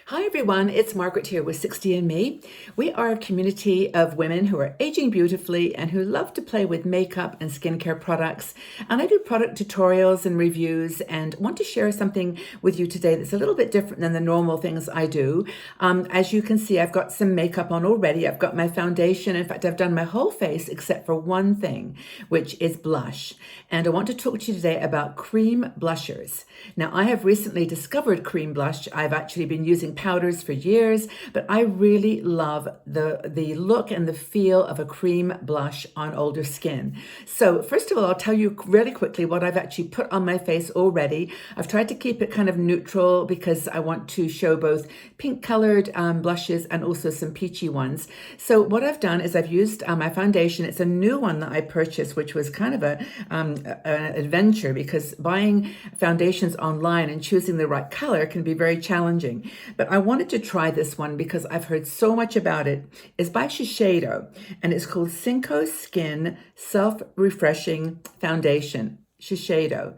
Hi everyone, it's Margaret here with 60 We are a community of women who are aging beautifully and who love to play with makeup and skincare products. And I do product tutorials and reviews and want to share something with you today that's a little bit different than the normal things I do. As you can see, I've got some makeup on already. I've got my foundation. In fact, I've done my whole face except for one thing, which is blush. And I want to talk to you today about cream blushers. Now, I have recently discovered cream blush. I've actually been using powders for years, but I really love the look and the feel of a cream blush on older skin. So first of all, I'll tell you really quickly what I've actually put on my face already. I've tried to keep it kind of neutral because I want to show both pink colored blushes and also some peachy ones. So what I've done is I've used my foundation. It's a new one that I purchased, which was kind of an adventure because buying foundations online and choosing the right color can be very challenging. But I wanted to try this one because I've heard so much about it. It's by Shiseido and it's called Cinco Skin Self-Refreshing Foundation. Shiseido.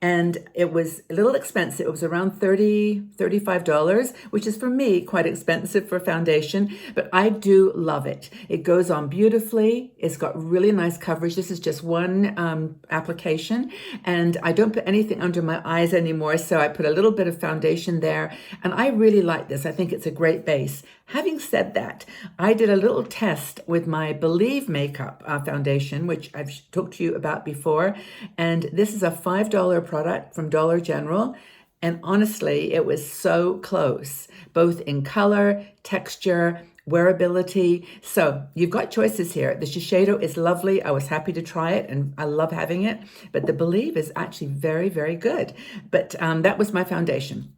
And it was a little expensive. It was around $35, which is for me quite expensive for foundation, but I do love it. It goes on beautifully. It's got really nice coverage. This is just one application, and I don't put anything under my eyes anymore, so I put a little bit of foundation there, and I really like this. I think it's a great base. Having said that, I did a little test with my Believe makeup foundation, which I've talked to you about before, and this is a $5 product from Dollar General, and honestly, it was so close, both in color, texture, wearability. So you've got choices here. The Shiseido is lovely. I was happy to try it and I love having it, but the Believe is actually very, very good. But that was my foundation.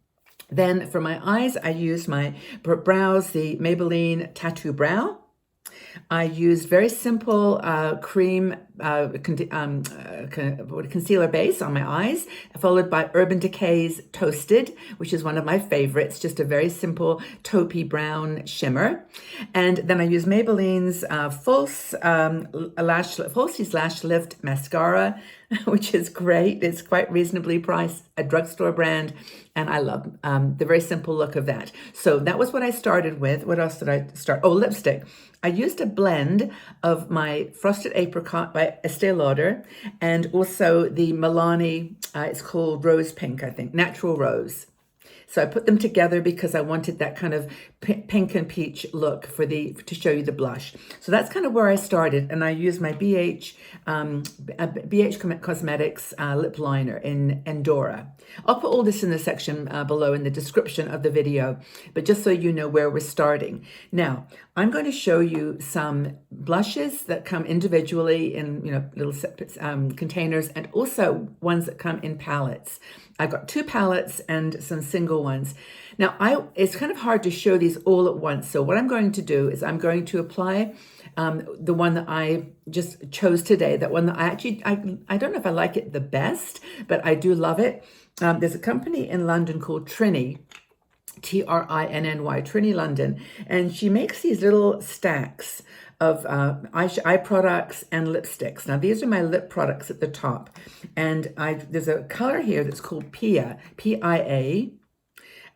Then for my eyes, I used my brows, the Maybelline Tattoo Brow. I used very simple cream concealer base on my eyes, followed by Urban Decay's Toasted, which is one of my favorites, just a very simple taupey brown shimmer. And then I used Maybelline's Falsies Lash Lift Mascara, which is great. It's quite reasonably priced, a drugstore brand, and I love the very simple look of that. So that was what I started with. What else did I start? Oh, lipstick. I used a blend of my Frosted Apricot by Estee Lauder and also the Milani, it's called Rose Pink, I think, Natural Rose. So I put them together because I wanted that kind of pink and peach look to show you the blush. So that's kind of where I started, and I used my BH Cosmetics lip liner in Endora. I'll put all this in the section below in the description of the video, but just so you know where we're starting. Now, I'm going to show you some blushes that come individually in little separate containers, and also ones that come in palettes. I've got 2 palettes and some single ones. Now, it's kind of hard to show these all at once. So what I'm going to do is I'm going to apply the one that I just chose today, that one that I don't know if I like it the best, but I do love it. There's a company in London called Trinny, Trinny, Trinny London, and she makes these little stacks of eye products and lipsticks. Now, these are my lip products at the top. And there's a color here that's called Pia, P-I-A.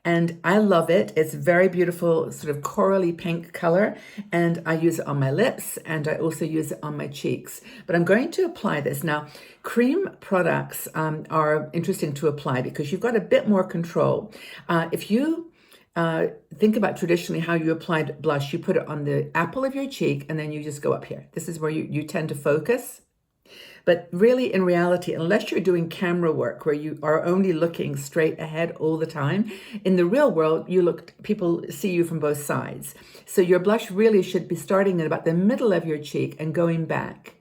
And I love it. It's very beautiful, sort of corally pink color. And I use it on my lips, and I also use it on my cheeks. But I'm going to apply this. Now, cream products are interesting to apply because you've got a bit more control. If you think about traditionally how you applied blush, you put it on the apple of your cheek and then you just go up here. This is where you tend to focus. But really, in reality, unless you're doing camera work where you are only looking straight ahead all the time, in the real world, people see you from both sides. So your blush really should be starting at about the middle of your cheek and going back.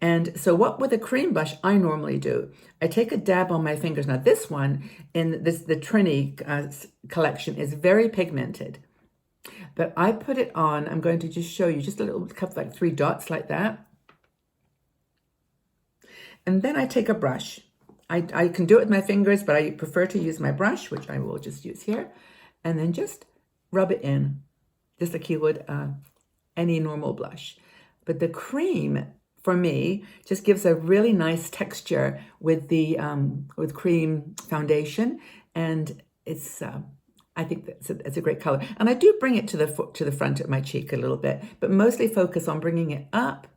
And so what with a cream blush I normally do, I take a dab on my fingers. Now this one in the Trinny collection is very pigmented, but I put it on. I'm going to just show you just a little cup, like 3 dots like that. And then I take a brush. I can do it with my fingers, but I prefer to use my brush, which I will just use here, and then just rub it in, just like you would any normal blush. But the cream, for me, just gives a really nice texture with the with cream foundation, and it's I think that's a great color. And I do bring it to the front of my cheek a little bit, but mostly focus on bringing it up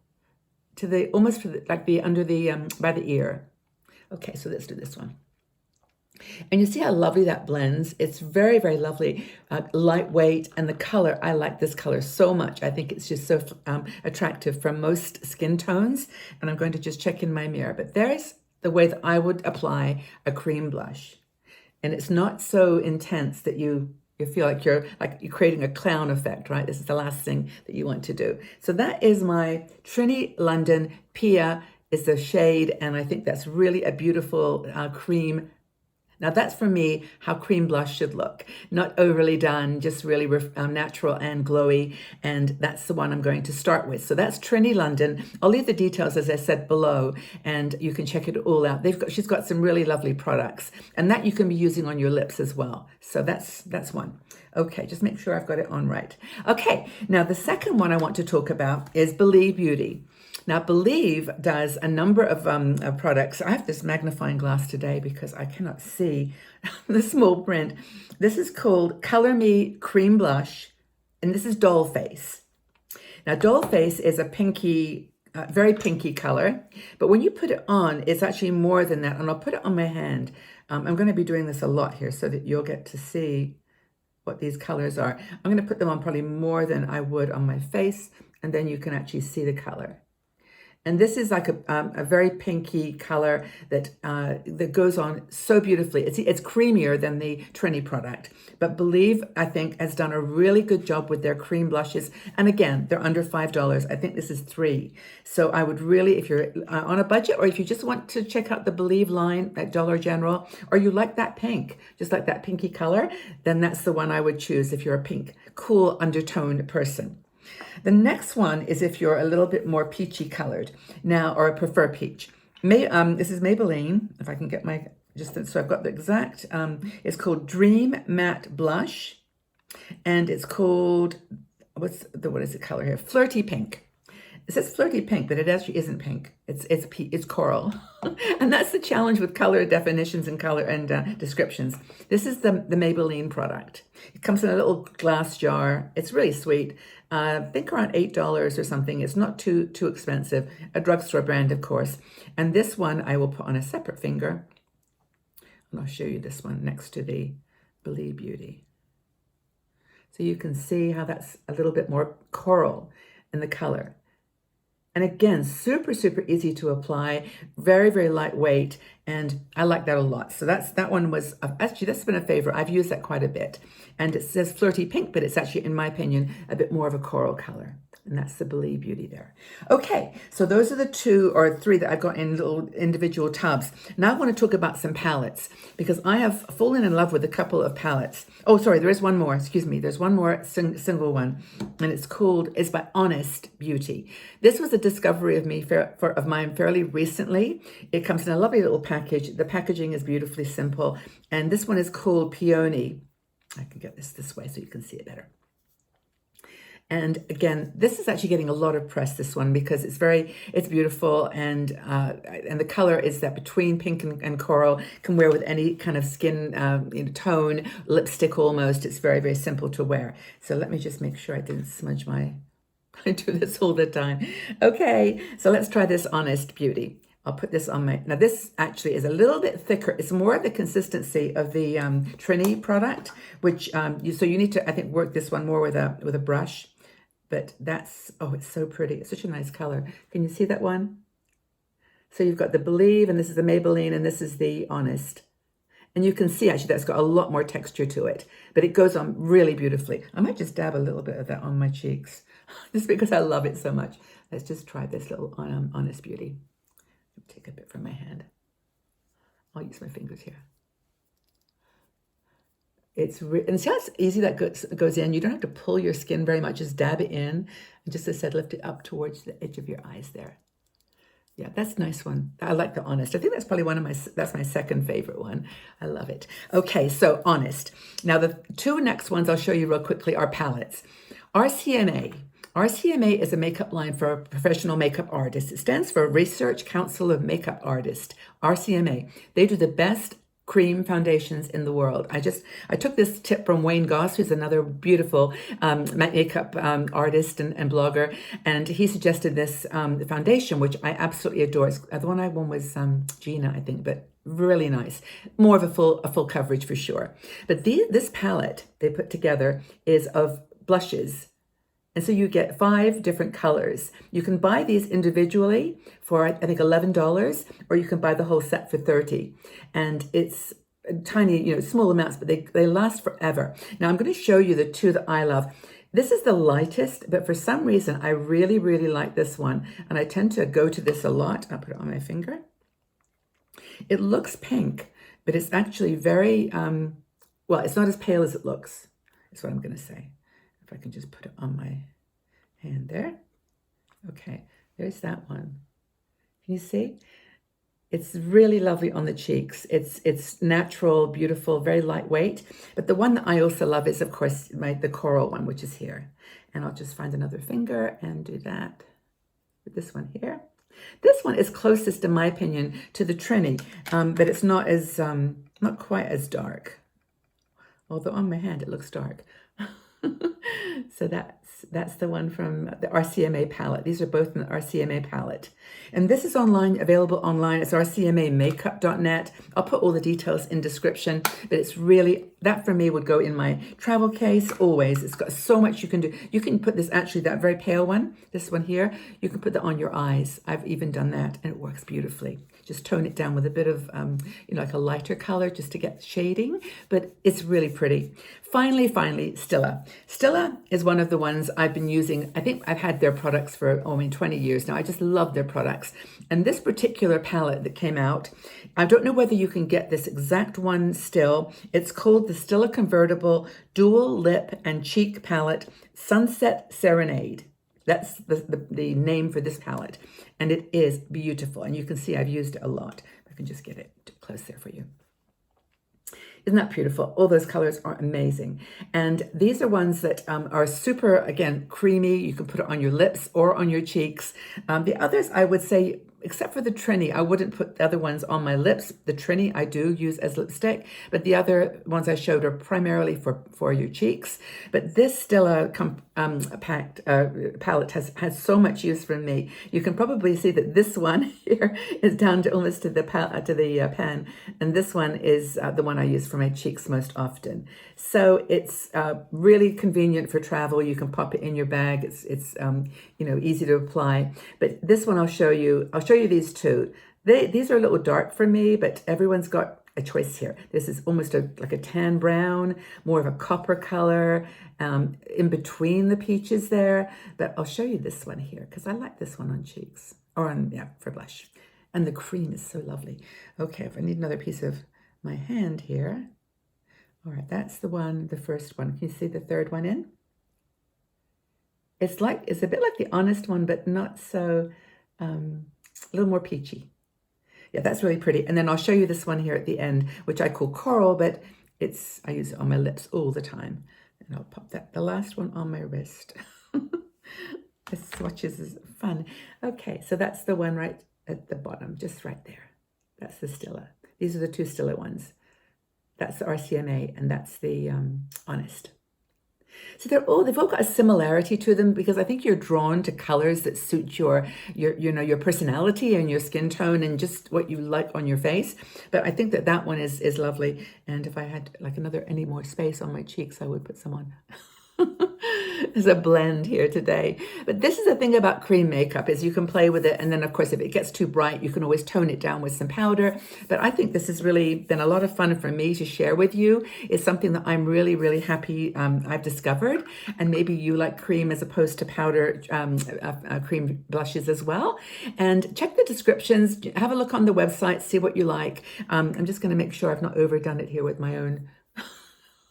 to the, almost to the, like the, under the, by the ear. Okay, so let's do this one. And you see how lovely that blends. It's very, very lovely, lightweight, and the color, I like this color so much. I think it's just so attractive from most skin tones. And I'm going to just check in my mirror. But there's the way that I would apply a cream blush. And it's not so intense that you feel like you're creating a clown effect, right? This is the last thing that you want to do. So that is my Trini London Pia is the shade, and I think that's really a beautiful cream. Now that's for me how cream blush should look. Not overly done, just really natural and glowy. And that's the one I'm going to start with. So that's Trini London. I'll leave the details, as I said, below, and you can check it all out. She's got some really lovely products, and that you can be using on your lips as well. So that's one. Okay, just make sure I've got it on right. Okay, now the second one I want to talk about is Believe Beauty. Now, Believe does a number of products. I have this magnifying glass today because I cannot see the small print. This is called Color Me Cream Blush, and this is Doll Face. Now, Doll Face is a pinky, very pinky color, but when you put it on, it's actually more than that, and I'll put it on my hand. I'm going to be doing this a lot here so that you'll get to see what these colors are. I'm going to put them on probably more than I would on my face, and then you can actually see the color. And this is like a very pinky color that goes on so beautifully. It's creamier than the Trini product. But Believe, I think, has done a really good job with their cream blushes. And again, they're under $5. I think this is $3. So I would really, if you're on a budget, or if you just want to check out the Believe line at Dollar General, or you like that pink, just like that pinky color, then that's the one I would choose if you're a pink, cool undertone person. The next one is if you're a little bit more peachy colored now, or prefer peach. This is Maybelline, if I can get my, so I've got the exact, it's called Dream Matte Blush, and it's called, what is the color here? Flirty Pink. It says flirty pink, but it actually isn't pink. It's coral. And that's the challenge with color definitions and color and descriptions. This is the Maybelline product. It comes in a little glass jar. It's really sweet. I think around $8 or something. It's not too expensive. A drugstore brand, of course. And this one I will put on a separate finger. And I'll show you this one next to the Believe Beauty. So you can see how that's a little bit more coral in the color. And again, super, super easy to apply, very, very lightweight, and I like that a lot. So that one was, actually, that's been a favorite. I've used that quite a bit. And it says flirty pink, but it's actually, in my opinion, a bit more of a coral color. And that's the Believe Beauty there. Okay, so those are the 2 or 3 that I've got in little individual tubs. Now I want to talk about some palettes, because I have fallen in love with a couple of palettes. Oh, sorry, there is one more, excuse me. There's one more single one, and it's by Honest Beauty. This was a discovery of mine fairly recently. It comes in a lovely little package. The packaging is beautifully simple, and this one is called Peony. I can get this way so you can see it better. And again, this is actually getting a lot of press, this one, because it's beautiful, and the color is that between pink and coral, can wear with any kind of skin tone, lipstick almost. It's very, very simple to wear. So let me just make sure I didn't smudge my, I do this all the time. Okay, so let's try this Honest Beauty. I'll put this on now this actually is a little bit thicker. It's more of the consistency of the Trini product, which, so you need to, I think, work this one more with a brush. But that's, oh, it's so pretty. It's such a nice color. Can you see that one? So you've got the Believe, and this is the Maybelline, and this is the Honest. And you can see actually that's got a lot more texture to it, but it goes on really beautifully. I might just dab a little bit of that on my cheeks, just because I love it so much. Let's just try this little Honest Beauty. Take a bit from my hand. I'll use my fingers here. And see how it's easy that goes in. You don't have to pull your skin very much. Just dab it in. And just as I said, lift it up towards the edge of your eyes there. Yeah, that's a nice one. I like the Honest. I think that's probably that's my second favorite one. I love it. Okay, so Honest. Now the 2 next ones I'll show you real quickly are palettes. RCMA. RCMA is a makeup line for professional makeup artists. It stands for Research Council of Makeup Artists, RCMA. They do the best cream foundations in the world. I took this tip from Wayne Goss, who's another beautiful makeup artist and blogger, and he suggested this foundation, which I absolutely adore. The one I won was Gina, I think, but really nice. More of a full coverage for sure. But this palette they put together is of blushes. And so you get 5 different colors. You can buy these individually for, I think, $11, or you can buy the whole set for $30. And it's tiny, small amounts, but they last forever. Now I'm going to show you the 2 that I love. This is the lightest, but for some reason, I really, really like this one. And I tend to go to this a lot. I'll put it on my finger. It looks pink, but it's actually very, well, it's not as pale as it looks. That's what I'm going to say. If I can just put it on my hand there. Okay, there's that one. Can you see? It's really lovely on the cheeks. It's natural, beautiful, very lightweight. But the one that I also love is, of course, the coral one, which is here. And I'll just find another finger and do that with this one here. This one is closest, in my opinion, to the Trini, but it's not quite as dark. Although on my hand it looks dark. So that's the one from the RCMA palette. These are both in the RCMA palette. And this is available online. It's rcmamakeup.net. I'll put all the details in description, but it's really, that for me would go in my travel case always. It's got so much you can do. You can put this, actually, that very pale one, this one here, you can put that on your eyes. I've even done that, and it works beautifully. Just tone it down with a bit of, like a lighter color just to get shading, but it's really pretty. Finally, Stila. Stila is one of the ones I've been using. I think I've had their products for 20 years now. I just love their products. And this particular palette that came out, I don't know whether you can get this exact one still. It's called the Stila Convertible Dual Lip and Cheek Palette Sunset Serenade. That's the name for this palette. And it is beautiful. And you can see I've used it a lot. I can just get it close there for you. Isn't that beautiful? All those colors are amazing. And these are ones that are super, again, creamy. You can put it on your lips or on your cheeks. The others, I would say, except for the Trini, I wouldn't put the other ones on my lips. The Trini I do use as lipstick, but the other ones I showed are primarily for your cheeks. But this Stila palette has so much use for me. You can probably see that this one here is down to almost to the pen, and this one is the one I use for my cheeks most often. So it's really convenient for travel. You can pop it in your bag. It's easy to apply. But this one I'll show you these 2. These are a little dark for me, but everyone's got a choice here. This is almost like a tan brown, more of a copper color, in between the peaches there. But I'll show you this one here because I like this one on cheeks or for blush. And the cream is so lovely. Okay, if I need another piece of my hand here. All right, that's the first one. Can you see the third one in? It's a bit like the Honest one, but not so, a little more peachy. Yeah, that's really pretty. And then I'll show you this one here at the end, which I call Coral, but I use it on my lips all the time. And I'll pop the last one on my wrist. The swatches is fun. Okay, so that's the one right at the bottom, just right there. That's the Stila. These are the 2 Stila ones. That's the RCMA, and that's the Honest. So they've all got a similarity to them because I think you're drawn to colors that suit your personality and your skin tone and just what you like on your face. But I think that one is lovely. And if I had any more space on my cheeks, I would put some on. There's a blend here today. But this is the thing about cream makeup is you can play with it. And then, of course, if it gets too bright, you can always tone it down with some powder. But I think this has really been a lot of fun for me to share with you. It's something that I'm really, really happy I've discovered. And maybe you like cream as opposed to powder cream blushes as well. And check the descriptions. Have a look on the website. See what you like. I'm just going to make sure I've not overdone it here with my own.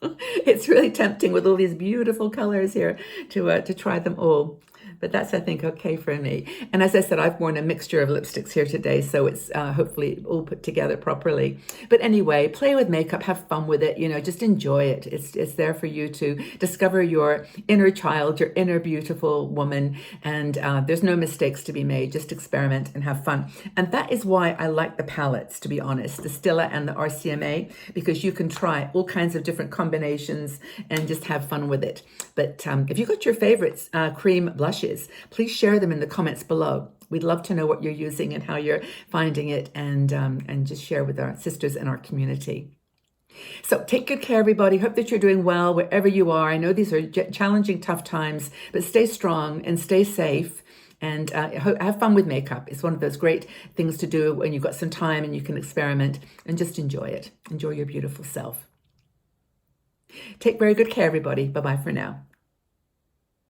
It's really tempting with all these beautiful colors here to try them all. But that's, I think, okay for me. And as I said, I've worn a mixture of lipsticks here today, so it's hopefully all put together properly. But anyway, play with makeup, have fun with it, just enjoy it. It's there for you to discover your inner child, your inner beautiful woman, and there's no mistakes to be made. Just experiment and have fun. And that is why I like the palettes, to be honest, the Stila and the RCMA, because you can try all kinds of different combinations and just have fun with it. But if you've got your favorites cream blushes, please share them in the comments below. We'd love to know what you're using and how you're finding it, and just share with our sisters in our community. So take good care, everybody. Hope that you're doing well wherever you are. I know these are challenging, tough times, but stay strong and stay safe. And have fun with makeup. It's one of those great things to do when you've got some time and you can experiment, and just enjoy it. Enjoy your beautiful self. Take very good care, everybody. Bye-bye for now.